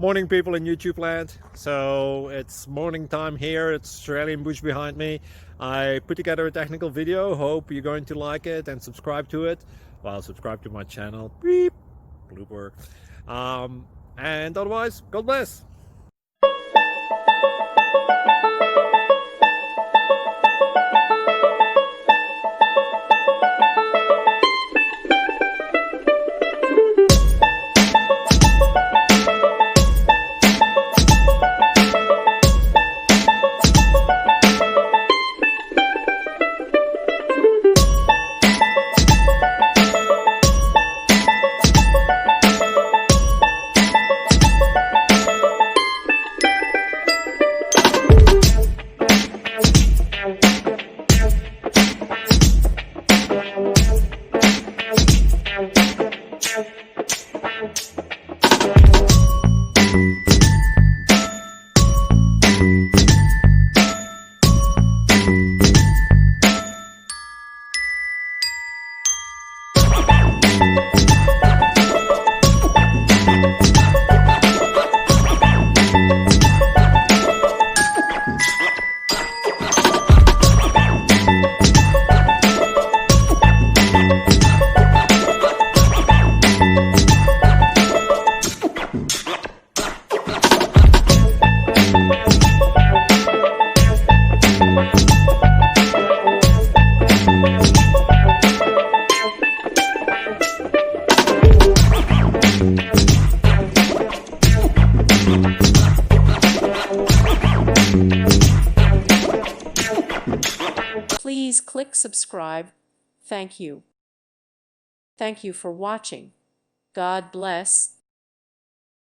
Morning, people in YouTube land. So it's morning time here. It's Australian bush behind me. I put together a technical video. Hope you're going to like it and subscribe to it. Well, subscribe to my channel. Beep. Blooper. And otherwise, God bless. Please click subscribe. Thank you. Thank you for watching. God bless.